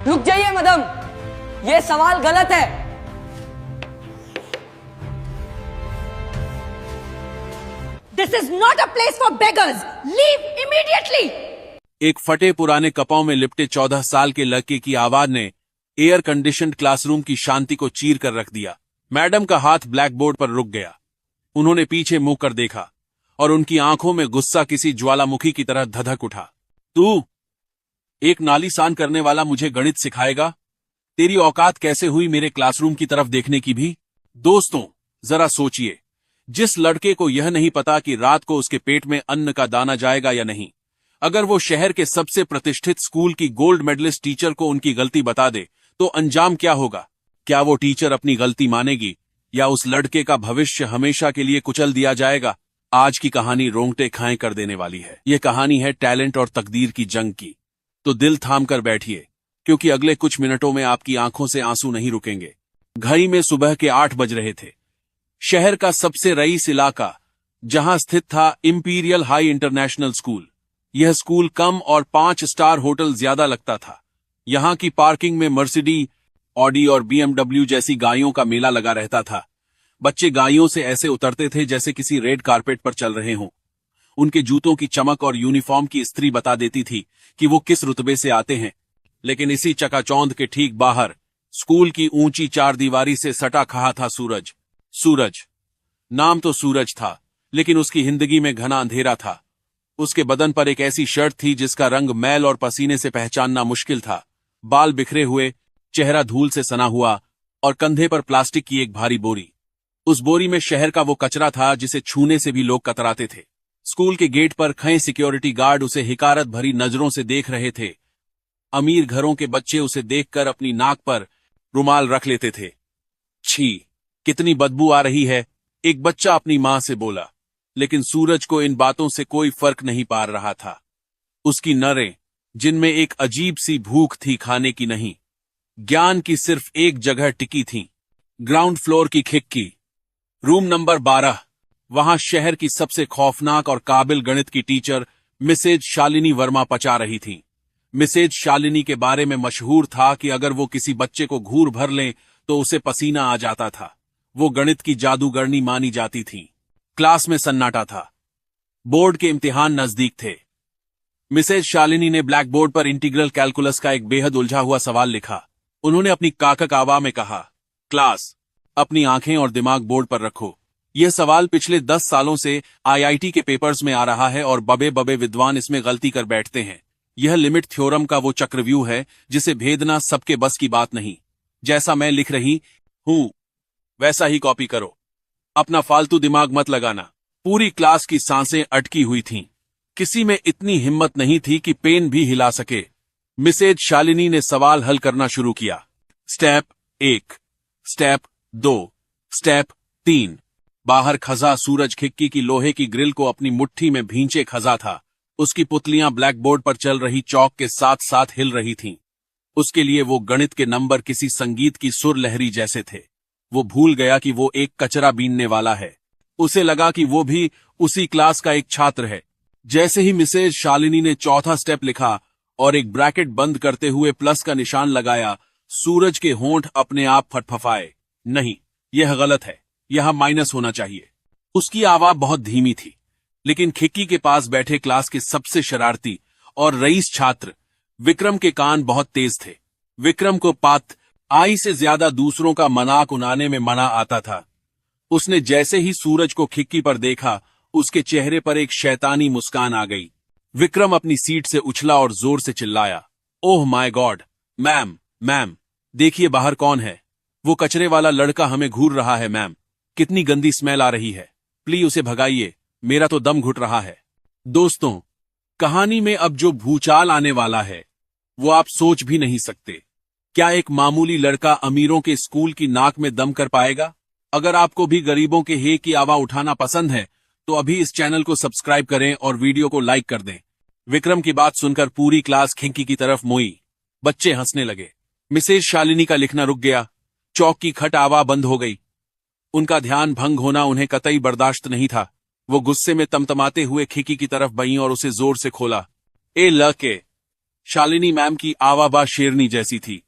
रुक जाइए मदम, ये सवाल गलत है। This is not a place for beggars. Leave immediately. एक फटे पुराने कपाओं में लिपटे 14 साल के लड़के की आवाज ने एयर कंडीशनड क्लासरूम की शांति को चीर कर रख दिया। मैडम का हाथ ब्लैक बोर्ड पर रुक गया। उन्होंने पीछे मुंह कर देखा और उनकी आंखों में गुस्सा किसी ज्वालामुखी की तरह धधक उठा। तू एक नाली सान करने वाला मुझे गणित सिखाएगा? तेरी औकात कैसे हुई मेरे क्लासरूम की तरफ देखने की भी? दोस्तों, जरा सोचिए, जिस लड़के को यह नहीं पता कि रात को उसके पेट में अन्न का दाना जाएगा या नहीं, अगर वो शहर के सबसे प्रतिष्ठित स्कूल की गोल्ड मेडलिस्ट टीचर को उनकी गलती बता दे तो अंजाम क्या होगा? क्या वो टीचर अपनी गलती मानेगी या उस लड़के का भविष्य हमेशा के लिए कुचल दिया जाएगा? आज की कहानी रोंगटे खाए कर देने वाली है। यह कहानी है टैलेंट और तकदीर की जंग की। तो दिल थाम कर बैठिए, क्योंकि अगले कुछ मिनटों में आपकी आंखों से आंसू नहीं रुकेंगे। घड़ी में सुबह के 8 बज रहे थे। शहर का सबसे रईस इलाका, जहां स्थित था इंपीरियल हाई इंटरनेशनल स्कूल। यह स्कूल कम और 5 स्टार होटल ज्यादा लगता था। यहां की पार्किंग में मर्सिडीज, ऑडी और बीएमडब्ल्यू जैसी गाड़ियों का मेला लगा रहता था। बच्चे गाड़ियों से ऐसे उतरते थे जैसे किसी रेड कारपेट पर चल रहे हों। उनके जूतों की चमक और यूनिफॉर्म की इस्त्री बता देती थी कि वो किस रुतबे से आते हैं। लेकिन इसी चकाचौंध के ठीक बाहर स्कूल की ऊंची चारदीवारी से सटा खड़ा था सूरज। सूरज नाम तो सूरज था, लेकिन उसकी जिंदगी में घना अंधेरा था। उसके बदन पर एक ऐसी शर्ट थी जिसका रंग मैल और पसीने से पहचानना मुश्किल था। बाल बिखरे हुए, चेहरा धूल से सना हुआ और कंधे पर प्लास्टिक की एक भारी बोरी। उस बोरी में शहर का वो कचरा था जिसे छूने से भी लोग कतराते थे। स्कूल के गेट पर खड़े सिक्योरिटी गार्ड उसे हिकारत भरी नजरों से देख रहे थे। अमीर घरों के बच्चे उसे देखकर अपनी नाक पर रुमाल रख लेते थे। छी, कितनी बदबू आ रही है, एक बच्चा अपनी मां से बोला। लेकिन सूरज को इन बातों से कोई फर्क नहीं पा रहा था। उसकी नरें, जिनमें एक अजीब सी भूख थी खाने की नहीं, ज्ञान की, सिर्फ एक जगह टिकी थीं। ग्राउंड फ्लोर की खिड़की, रूम नंबर 12। वहां शहर की सबसे खौफनाक और काबिल गणित की टीचर मिसेज शालिनी वर्मा पचा रही थीं। मिसेज शालिनी के बारे में मशहूर था कि अगर वो किसी बच्चे को घूर भर लें तो उसे पसीना आ जाता था। वो गणित की जादूगरनी मानी जाती थीं। क्लास में सन्नाटा था। बोर्ड के इम्तिहान नजदीक थे। मिसेज शालिनी ने ब्लैक बोर्ड पर इंटीग्रल कैलकुलस का एक बेहद उलझा हुआ सवाल लिखा। उन्होंने अपनी काकक आवाज में कहा, क्लास, अपनी आंखें और दिमाग बोर्ड पर रखो। यह सवाल पिछले 10 सालों से आईआईटी के पेपर्स में आ रहा है और बबे बबे विद्वान इसमें गलती कर बैठते हैं। यह लिमिट थ्योरम का वो चक्रव्यूह है जिसे भेदना सबके बस की बात नहीं। जैसा मैं लिख रही हूं वैसा ही कॉपी करो, अपना फालतू दिमाग मत लगाना। पूरी क्लास की सांसें अटकी हुई थीं। किसी में इतनी हिम्मत नहीं थी कि पेन भी हिला सके। मिसेज शालिनी ने सवाल हल करना शुरू किया। Step 1, step 2, step 3। बाहर खजा सूरज खिड़की की लोहे की ग्रिल को अपनी मुट्ठी में भींचे खजा था। उसकी पुतलियां ब्लैक बोर्ड पर चल रही चौक के साथ साथ हिल रही थीं। उसके लिए वो गणित के नंबर किसी संगीत की सुर लहरी जैसे थे। वो भूल गया कि वो एक कचरा बीनने वाला है। उसे लगा कि वो भी उसी क्लास का एक छात्र है। जैसे ही मिसेज शालिनी ने चौथा स्टेप लिखा और एक ब्रैकेट बंद करते हुए प्लस का निशान लगाया, सूरज के होंठ अपने आप फटफटाए। नहीं, यह गलत है, यहां माइनस होना चाहिए। उसकी आवाज बहुत धीमी थी, लेकिन खिड़की के पास बैठे क्लास के सबसे शरारती और रईस छात्र विक्रम के कान बहुत तेज थे। विक्रम को पात आई से ज्यादा दूसरों का मजाक उड़ाने में मना आता था। उसने जैसे ही सूरज को खिड़की पर देखा, उसके चेहरे पर एक शैतानी मुस्कान आ गई। विक्रम अपनी सीट से उछला और जोर से चिल्लाया, oh my God, ma'am, ma'am, देखिए बाहर कौन है। वो कचरे वाला लड़का हमें घूर रहा है मैम। कितनी गंदी स्मेल आ रही है, प्लीज उसे भगाइए, मेरा तो दम घुट रहा है। दोस्तों, कहानी में अब जो भूचाल आने वाला है वो आप सोच भी नहीं सकते। क्या एक मामूली लड़का अमीरों के स्कूल की नाक में दम कर पाएगा? अगर आपको भी गरीबों के हे की आवाज उठाना पसंद है तो अभी इस चैनल को सब्सक्राइब करें और वीडियो को लाइक कर दें। विक्रम की बात सुनकर पूरी क्लास खिड़की की तरफ मोई। बच्चे हंसने लगे। मिसेज शालिनी का लिखना रुक गया। चौक की खट आवाज बंद हो गई। उनका ध्यान भंग होना उन्हें कतई बर्दाश्त नहीं था। वो गुस्से में तमतमाते हुए खिड़की की तरफ बईं और उसे जोर से खोला। ए लड़के, शालिनी मैम की आवाज़ शेरनी जैसी थी।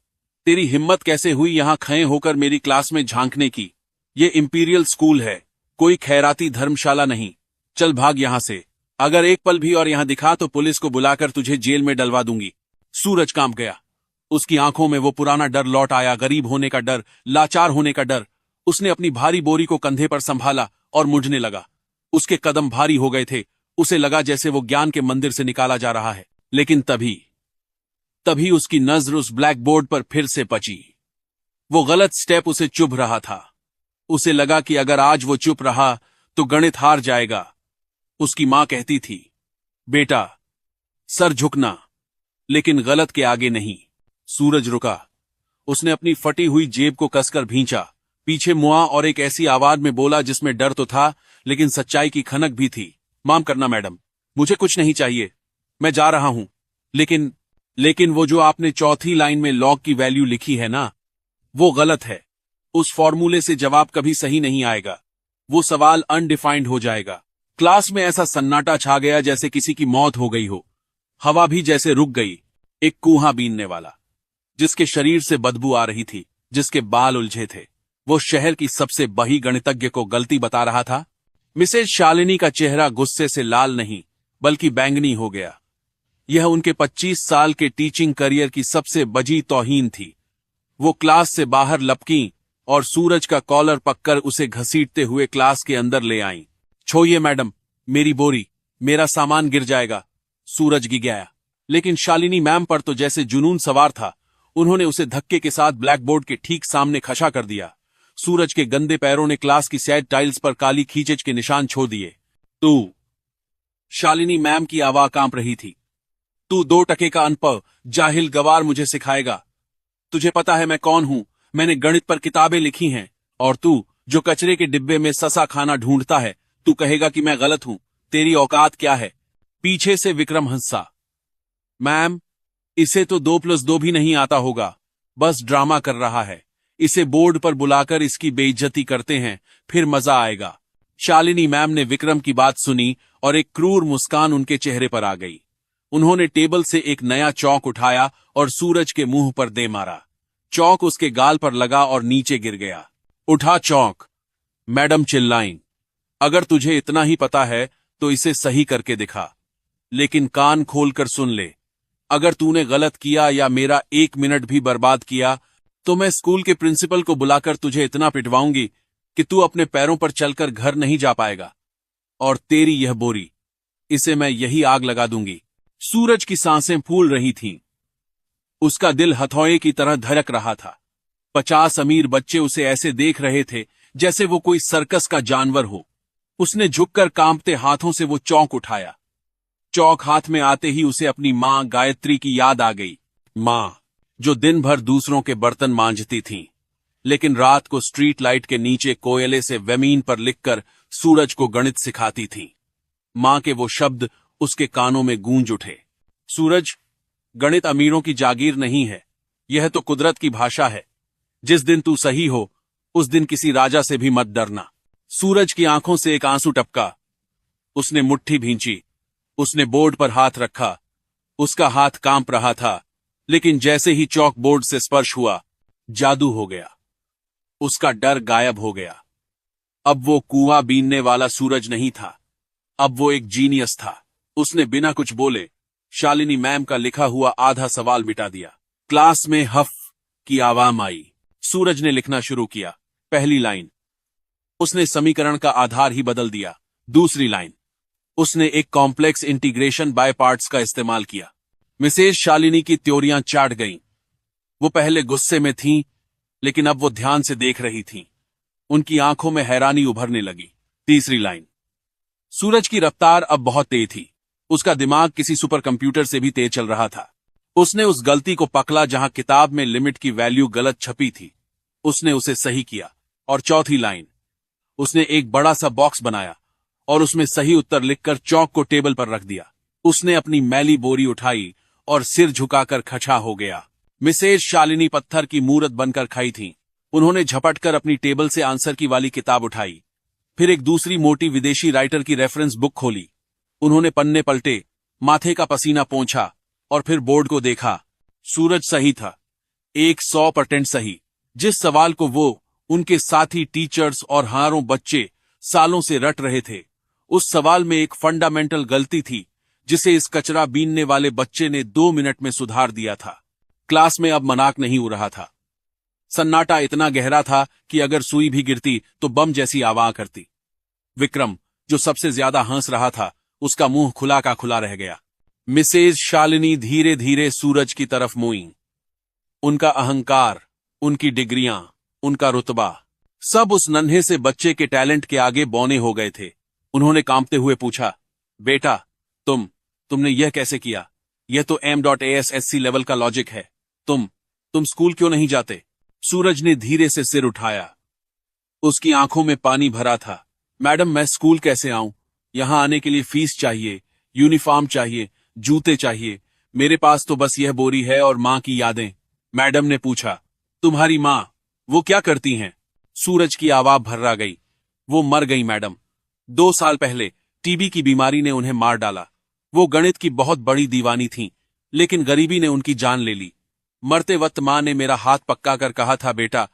तेरी हिम्मत कैसे हुई यहां खड़े होकर मेरी क्लास में झांकने की? ये इंपीरियल स्कूल है, कोई खैराती धर्मशाला नहीं। चल भाग यहां से। अगर एक पल भी और यहां दिखा तो पुलिस को बुलाकर तुझे जेल में डलवा दूंगी। सूरज कांप गया। उसकी आंखों में वो पुराना डर लौट आया, गरीब होने का डर, लाचार होने का डर। उसने अपनी भारी बोरी को कंधे पर संभाला और मुड़ने लगा। उसके कदम भारी हो गए थे। उसे लगा जैसे वो ज्ञान के मंदिर से निकाला जा रहा है। लेकिन तभी उसकी नजर उस ब्लैक बोर्ड पर फिर से पची। वो गलत स्टेप उसे चुभ रहा था। उसे लगा कि अगर आज वो चुप रहा तो गणित हार जाएगा। उसकी मां कहती थी, बेटा सर झुकना, लेकिन गलत के आगे नहीं। सूरज रुका। उसने अपनी फटी हुई जेब को कसकर भींचा, पीछे मुआ और एक ऐसी आवाज में बोला जिसमें डर तो था लेकिन सच्चाई की खनक भी थी। माफ करना मैडम, मुझे कुछ नहीं चाहिए, मैं जा रहा हूं। लेकिन वो जो आपने चौथी लाइन में लॉग की वैल्यू लिखी है ना, वो गलत है। उस फॉर्मूले से जवाब कभी सही नहीं आएगा। वो सवाल अनडिफाइंड हो जाएगा। क्लास में ऐसा सन्नाटा छा गया जैसे किसी की मौत हो गई हो। हवा भी जैसे रुक गई। एक कूहा बीनने वाला, जिसके शरीर से बदबू आ रही थी, जिसके बाल उलझे थे, वो शहर की सबसे बड़ी गणितज्ञ को गलती बता रहा था। मिसेज शालिनी का चेहरा गुस्से से लाल नहीं बल्कि बैंगनी हो गया। यह उनके 25 साल के टीचिंग करियर की सबसे बड़ी तौहीन थी। वो क्लास से बाहर लपकीं और सूरज का कॉलर पककर उसे घसीटते हुए क्लास के अंदर ले आईं। छोड़िए मैडम, मेरी बोरी, मेरा सामान गिर जाएगा। सूरज गिगाया, लेकिन शालिनी मैम पर तो जैसे जुनून सवार था। उन्होंने उसे धक्के के साथ ब्लैकबोर्ड के ठीक सामने खड़ा कर दिया। सूरज के गंदे पैरों ने क्लास की सैड टाइल्स पर काली खींचेच के निशान छोड़ दिए। तू, शालिनी मैम की आवाज कांप रही थी, तू 2 टके का अनपढ़ जाहिल गवार मुझे सिखाएगा? तुझे पता है मैं कौन हूं? मैंने गणित पर किताबें लिखी हैं। और तू जो कचरे के डिब्बे में ससा खाना ढूंढता है, तू कहेगा कि मैं गलत हूं? तेरी औकात क्या है? पीछे से विक्रम हंसा। मैम, इसे तो 2+2 भी नहीं आता होगा, बस ड्रामा कर रहा है। इसे बोर्ड पर बुलाकर इसकी बेइज्जती करते हैं, फिर मजा आएगा। शालिनी मैम ने विक्रम की बात सुनी और एक क्रूर मुस्कान उनके चेहरे पर आ गई। उन्होंने टेबल से एक नया चौक उठाया और सूरज के मुंह पर दे मारा। चौक उसके गाल पर लगा और नीचे गिर गया। उठा चौक, मैडम चिल्लाईं। अगर तुझे इतना ही पता है तो इसे सही करके दिखा, लेकिन कान खोलकर सुन ले। अगर तूने गलत किया या मेरा 1 मिनट भी बर्बाद किया तो मैं स्कूल के प्रिंसिपल को बुलाकर तुझे इतना पिटवाऊंगी कि तू अपने पैरों पर चलकर घर नहीं जा पाएगा। और तेरी यह बोरी, इसे मैं यही आग लगा दूंगी। सूरज की सांसें फूल रही थीं। उसका दिल हथौड़े की तरह धड़क रहा था। 50 अमीर बच्चे उसे ऐसे देख रहे थे जैसे वो कोई सर्कस का जानवर हो। उसने झुककर कांपते हाथों से वो चौक उठाया। चौक हाथ में आते ही उसे अपनी मां गायत्री की याद आ गई। मां जो दिन भर दूसरों के बर्तन मांजती थीं, लेकिन रात को स्ट्रीट लाइट के नीचे कोयले से जमीन पर लिखकर सूरज को गणित सिखाती थीं। मां के वो शब्द उसके कानों में गूंज उठे। सूरज, गणित अमीरों की जागीर नहीं है, यह तो कुदरत की भाषा है। जिस दिन तू सही हो उस दिन किसी राजा से भी मत डरना। सूरज की आंखों से एक आंसू टपका। उसने मुट्ठी भींची। उसने बोर्ड पर हाथ रखा। उसका हाथ कांप रहा था, लेकिन जैसे ही चौक बोर्ड से स्पर्श हुआ, जादू हो गया। उसका डर गायब हो गया। अब वो कुआं बीनने वाला सूरज नहीं था, अब वो एक जीनियस था। उसने बिना कुछ बोले शालिनी मैम का लिखा हुआ आधा सवाल मिटा दिया। क्लास में हफ की आवाम आई। सूरज ने लिखना शुरू किया। पहली लाइन, उसने समीकरण का आधार ही बदल दिया। दूसरी लाइन, उसने एक कॉम्प्लेक्स इंटीग्रेशन बाय पार्ट्स का इस्तेमाल किया। मिसेज शालिनी की त्योरियां चाट गईं। वो पहले गुस्से में थीं, लेकिन अब वो ध्यान से देख रही थीं। उनकी आंखों में हैरानी उभरने लगी। तीसरी लाइन, सूरज की रफ्तार अब बहुत तेज थी। उसका दिमाग किसी सुपर कंप्यूटर से भी तेज चल रहा था। उसने उस गलती को पकड़ा जहां किताब में लिमिट की वैल्यू गलत छपी थी। उसने उसे सही किया। और चौथी लाइन, उसने एक बड़ा सा बॉक्स बनाया और उसमें सही उत्तर लिखकर चौक को टेबल पर रख दिया। उसने अपनी मैली बोरी उठाई और सिर झुकाकर खड़ा हो गया। मिसेज शालिनी पत्थर की मूरत बनकर खड़ी थीं। उन्होंने झपटकर अपनी टेबल से आंसर की वाली किताब उठाई। फिर एक दूसरी मोटी विदेशी राइटर की रेफरेंस बुक खोली। उन्होंने पन्ने पलटे, माथे का पसीना पोंछा और फिर बोर्ड को देखा। सूरज सही था, 100% सही। जिस सवाल को वो, उनके साथी टीचर्स और हारों बच्चे सालों से रट रहे थे, उस सवाल में एक फंडामेंटल गलती थी जिसे इस कचरा बीनने वाले बच्चे ने 2 मिनट में सुधार दिया था। क्लास में अब मजाक नहीं हो रहा था। सन्नाटा इतना गहरा था कि अगर सुई भी गिरती तो बम जैसी आवाज करती। विक्रम, जो सबसे ज्यादा हंस रहा था, उसका मुंह खुला का खुला रह गया। मिसेज शालिनी धीरे धीरे सूरज की तरफ मुई। उनका अहंकार, उनकी डिग्रियां, उनका रुतबा, सब उस नन्हे से बच्चे के टैलेंट के आगे बौने हो गए थे। उन्होंने कांपते हुए पूछा, बेटा, तुमने यह कैसे किया? यह तो M.ASSC लेवल का लॉजिक है। तुम स्कूल क्यों नहीं जाते? सूरज ने धीरे से सिर उठाया। उसकी आंखों में पानी भरा था। मैडम, मैं स्कूल कैसे आऊं? यहां आने के लिए फीस चाहिए, यूनिफॉर्म चाहिए, जूते चाहिए। मेरे पास तो बस यह बोरी है और मां की यादें। मैडम ने पूछा, तुम्हारी मां, वो क्या करती हैं? सूरज की आवाज भर्रा गई। वो मर गई मैडम। 2 साल पहले टीबी की बीमारी ने उन्हें मार डाला। वो गणित की बहुत बड़ी दीवानी थीं, लेकिन गरीबी ने उनकी जान ले ली। मरते वक्त मां ने मेरा हाथ पक्का कर कहा था, बेटा,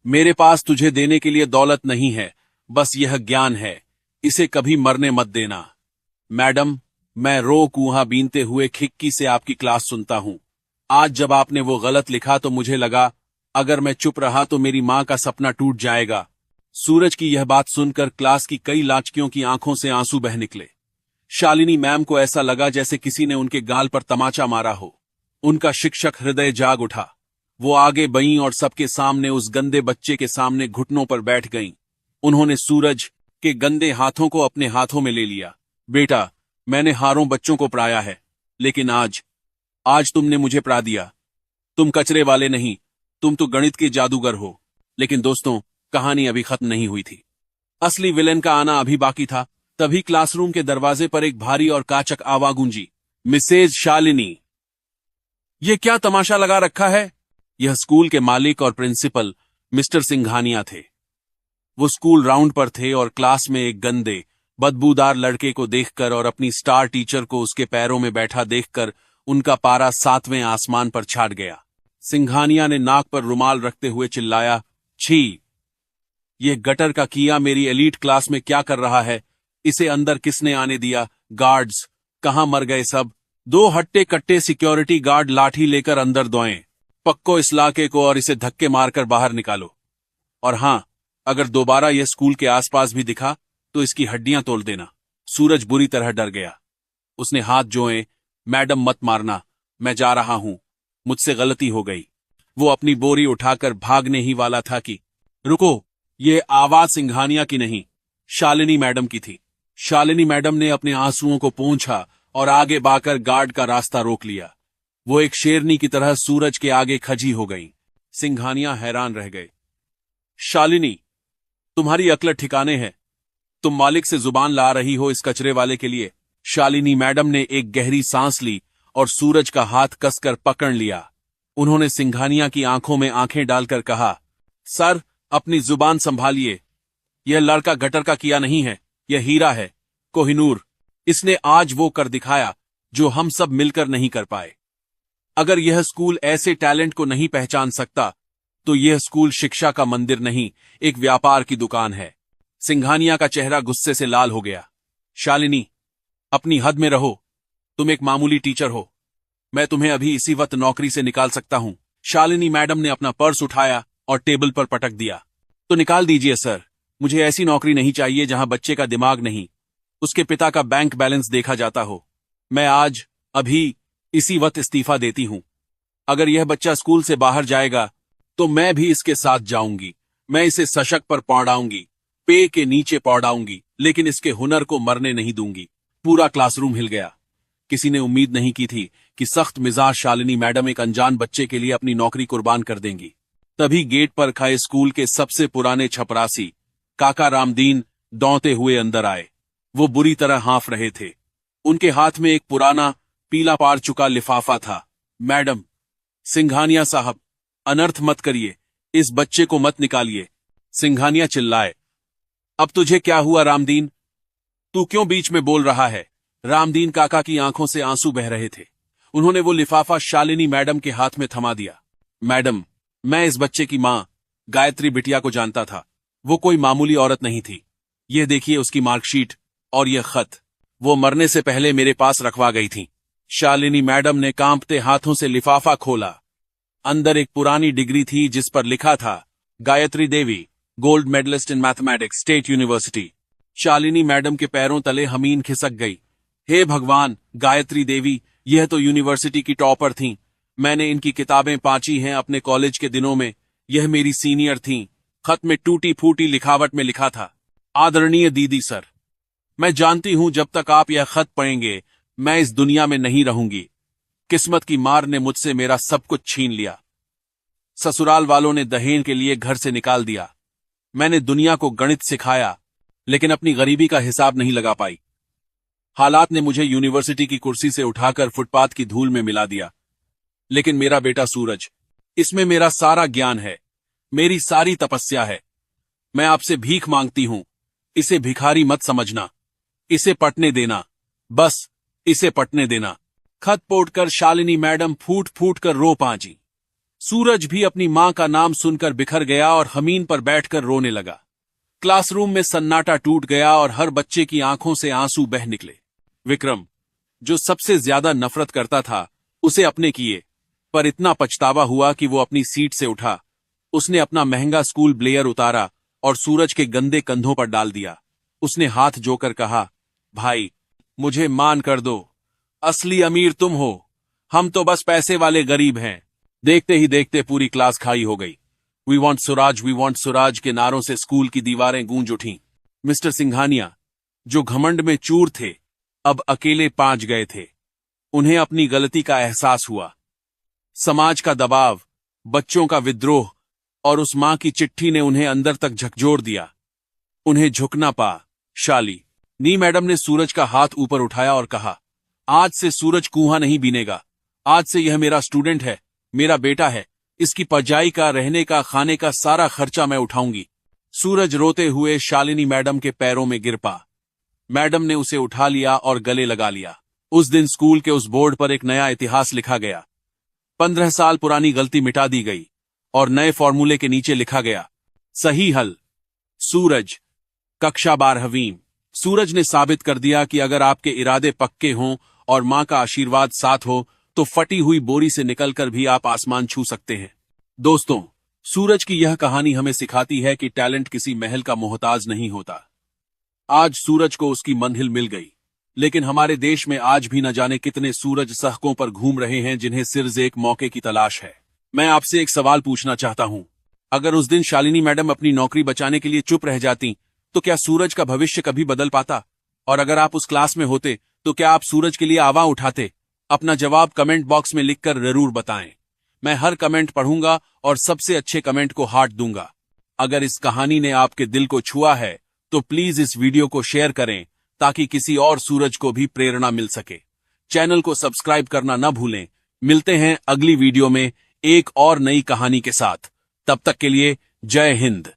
मेरे पास तुझे देने के लिए दौलत नहीं है, बस यह ज्ञान है, इसे कभी मरने मत देना। मैडम, मैं रो कुआं बीनते हुए खिड़की से आपकी क्लास सुनता हूं। आज जब आपने वो गलत लिखा तो मुझे लगा अगर मैं चुप रहा तो मेरी मां का सपना टूट जाएगा। सूरज की यह बात सुनकर क्लास की कई लाचकियों की आंखों से आंसू बह निकले। शालिनी मैम को ऐसा लगा जैसे किसी ने उनके गाल पर तमाचा मारा हो। उनका शिक्षक हृदय जाग उठा। वो आगे बईं और सबके सामने उस गंदे बच्चे के सामने घुटनों पर बैठ गईं। उन्होंने सूरज के गंदे हाथों को अपने हाथों में ले लिया। बेटा, मैंने हारों बच्चों को पढ़ाया है, लेकिन आज तुमने मुझे पढ़ा दिया। तुम कचरे वाले नहीं, तुम तो गणित के जादूगर हो। लेकिन दोस्तों, कहानी अभी खत्म नहीं हुई थी। असली विलेन का आना अभी बाकी था। तभी क्लासरूम के दरवाजे पर एक भारी और काचक आवाज गूंजी, मिसेज शालिनी। ये क्या तमाशा लगा रखा है? यह स्कूल के मालिक और प्रिंसिपल मिस्टर सिंघानिया थे। वो स्कूल राउंड पर थे और क्लास में एक गंदे, बदबूदार लड़के को देखकर और अपनी स्टार टीचर को उसके पैरों में बैठा देखकर उनका पारा 7वें आसमान पर छाट गया। सिंघानिया ने नाक पर रुमाल रखते हुए चिल्लाया, छी! यह गटर का किया मेरी एलीट क्लास में क्या कर रहा है? इसे अंदर किसने आने दिया? गार्ड्स, कहां मर गए सब? 2 हट्टे कट्टे सिक्योरिटी गार्ड लाठी लेकर अंदर दौड़ें। पक्को इस इलाके को और इसे धक्के मारकर बाहर निकालो। और हां, अगर दोबारा यह स्कूल के आसपास भी दिखा तो इसकी हड्डियां तोड़ देना। सूरज बुरी तरह डर गया। उसने हाथ जोड़े, मैडम मत मारना, मैं जा रहा हूं, मुझसे गलती हो गई। वो अपनी बोरी उठाकर भागने ही वाला था कि रुको, ये आवाज सिंघानिया की नहीं, शालिनी मैडम की थी। शालिनी मैडम ने अपने आंसुओं को पोंछा और आगे बढ़कर गार्ड का रास्ता रोक लिया। वो एक शेरनी की तरह सूरज के आगे खजी हो गई। सिंघानिया हैरान रह गए। शालिनी, तुम्हारी अक्ल ठिकाने है? तुम मालिक से जुबान ला रही हो इस कचरे वाले के लिए? शालिनी मैडम ने एक गहरी सांस ली और सूरज का हाथ कसकर पकड़ लिया। उन्होंने सिंघानिया की आंखों में आंखें डालकर कहा, सर, अपनी जुबान संभालिए। यह लड़का गटर का किया नहीं है, यह हीरा है, कोहिनूर। इसने आज वो कर दिखाया जो हम सब मिलकर नहीं कर पाए। अगर यह स्कूल ऐसे टैलेंट को नहीं पहचान सकता तो यह स्कूल शिक्षा का मंदिर नहीं, एक व्यापार की दुकान है। सिंघानिया का चेहरा गुस्से से लाल हो गया। शालिनी, अपनी हद में रहो। तुम एक मामूली टीचर हो। मैं तुम्हें अभी इसी वक्त नौकरी से निकाल सकता हूं। शालिनी मैडम ने अपना पर्स उठाया और टेबल पर पटक दिया। तो निकाल दीजिए सर, मुझे ऐसी नौकरी नहीं चाहिए जहां बच्चे का दिमाग नहीं, उसके पिता का बैंक बैलेंस देखा जाता हो। मैं आज, अभी, इसी वक्त इस्तीफा देती हूं। अगर यह बच्चा स्कूल से बाहर जाएगा तो मैं भी इसके साथ जाऊंगी। मैं इसे सशक पर पौड़ाऊंगी, पे के नीचे पौड़ाऊंगी, लेकिन इसके हुनर को मरने नहीं दूंगी। पूरा क्लासरूम हिल गया। किसी ने उम्मीद नहीं की थी कि सख्त मिजाज शालिनी मैडम एक अनजान बच्चे के लिए अपनी नौकरी कुर्बान कर देंगी। तभी गेट पर खड़े स्कूल के सबसे पुराने छपरासी काका रामदीन दौड़ते हुए अंदर आए। वो बुरी तरह हाँफ रहे थे। उनके हाथ में एक पुराना पीला पार चुका लिफाफा था। मैडम, सिंघानिया साहब, अनर्थ मत करिए, इस बच्चे को मत निकालिए। सिंघानिया चिल्लाए। अब तुझे क्या हुआ रामदीन? तू क्यों बीच में बोल रहा है? रामदीन काका की आंखों से आंसू बह रहे थे। उन्होंने वो लिफाफा शालिनी मैडम के हाथ में थमा दिया। मैडम, मैं इस बच्चे की मां गायत्री बिटिया को जानता था। वो कोई मामूली औरत नहीं थी। ये देखिए उसकी मार्कशीट और यह खत वो मरने से पहले मेरे पास रखवा गई थी। शालिनी मैडम ने कांपते हाथों से लिफाफा खोला। अंदर एक पुरानी डिग्री थी जिस पर लिखा था Gayatri Devi, gold medalist in mathematics, state university. Shalini madam के पैरों तले जमीन खिसक गई। हे भगवान, गायत्री देवी, यह तो यूनिवर्सिटी की टॉपर थीं। मैंने इनकी किताबें पांची हैं अपने कॉलेज के दिनों में। यह मेरी सीनियर थीं। खत में टूटी फूटी लिखावट में लिखा था, आदरणीय दीदी सर, मैं जानती हूं जब तक आप यह खत पढ़ेंगे मैं इस दुनिया में नहीं रहूंगी। किस्मत की मार ने मुझसे मेरा सब कुछ छीन लिया। ससुराल वालों ने दहेज के लिए घर से निकाल दिया। मैंने दुनिया को गणित सिखाया लेकिन अपनी गरीबी का हिसाब नहीं लगा पाई। हालात ने मुझे यूनिवर्सिटी की कुर्सी से उठाकर फुटपाथ की धूल में मिला दिया। लेकिन मेरा बेटा सूरज, इसमें मेरा सारा ज्ञान है, मेरी सारी तपस्या है। मैं आपसे भीख मांगती हूं, इसे भिखारी मत समझना, इसे पटने देना, बस इसे पटने देना। खत पोड़कर शालिनी मैडम फूट फूट कर रो पांची। सूरज भी अपनी मां का नाम सुनकर बिखर गया और जमीन पर बैठकर रोने लगा। क्लासरूम में सन्नाटा टूट गया और हर बच्चे की आंखों से आंसू बह निकले। विक्रम, जो सबसे ज्यादा नफरत करता था, उसे अपने किए, पर इतना पछतावा हुआ कि वो अपनी सीट से उठा। उसने अपना महंगा स्कूल ब्लेयर उतारा और सूरज के गंदे कंधों पर डाल दिया। उसने हाथ जोकर कहा, भाई, मुझे मान कर दो, असली अमीर तुम हो, हम तो बस पैसे वाले गरीब हैं। देखते ही देखते पूरी क्लास खाई हो गई। वी वांट सुराज के नारों से स्कूल की दीवारें गूंज उठीं। मिस्टर सिंघानिया, जो घमंड में चूर थे, अब अकेले पांच गए थे। उन्हें अपनी गलती का एहसास हुआ। समाज का दबाव, बच्चों का विद्रोह और उस मां की चिट्ठी ने उन्हें अंदर तक झकझोर दिया। उन्हें झुकना पा। शालिनी मैडम ने सूरज का हाथ ऊपर उठाया और कहा, आज से सूरज कुआं नहीं बीनेगा। आज से यह मेरा स्टूडेंट है, मेरा बेटा है। इसकी पढ़ाई का, रहने का, खाने का सारा खर्चा मैं उठाऊंगी। सूरज रोते हुए शालिनी मैडम के पैरों में गिर पा। मैडम ने उसे उठा लिया और गले लगा लिया। उस दिन स्कूल के उस बोर्ड पर एक नया इतिहास लिखा गया। 15 साल पुरानी गलती मिटा दी गई और नए फॉर्मूले के नीचे लिखा गया, सही हल सूरज, कक्षा 12वीं। सूरज ने साबित कर दिया कि अगर आपके इरादे पक्के हों और मां का आशीर्वाद साथ हो तो फटी हुई बोरी से निकलकर भी आप आसमान छू सकते हैं। दोस्तों, सूरज की यह कहानी हमें सिखाती है कि टैलेंट किसी महल का मोहताज नहीं होता। आज सूरज को उसकी मंजिल मिल गई, लेकिन हमारे देश में आज भी न जाने कितने सूरज सड़कों पर घूम रहे हैं जिन्हें सिर्फ एक मौके की तलाश है। मैं आपसे एक सवाल पूछना चाहता हूं, अगर उस दिन शालिनी मैडम अपनी नौकरी बचाने के लिए चुप रह जाती तो क्या सूरज का भविष्य कभी बदल पाता? और अगर आप उस क्लास में होते तो क्या आप सूरज के लिए आवाज उठाते? अपना जवाब कमेंट बॉक्स में लिखकर जरूर बताएं। मैं हर कमेंट पढ़ूंगा और सबसे अच्छे कमेंट को हार्ट दूंगा। अगर इस कहानी ने आपके दिल को छुआ है तो प्लीज इस वीडियो को शेयर करें ताकि किसी और सूरज को भी प्रेरणा मिल सके। चैनल को सब्सक्राइब करना न भूलें। मिलते हैं अगली वीडियो में एक और नई कहानी के साथ। तब तक के लिए जय हिंद।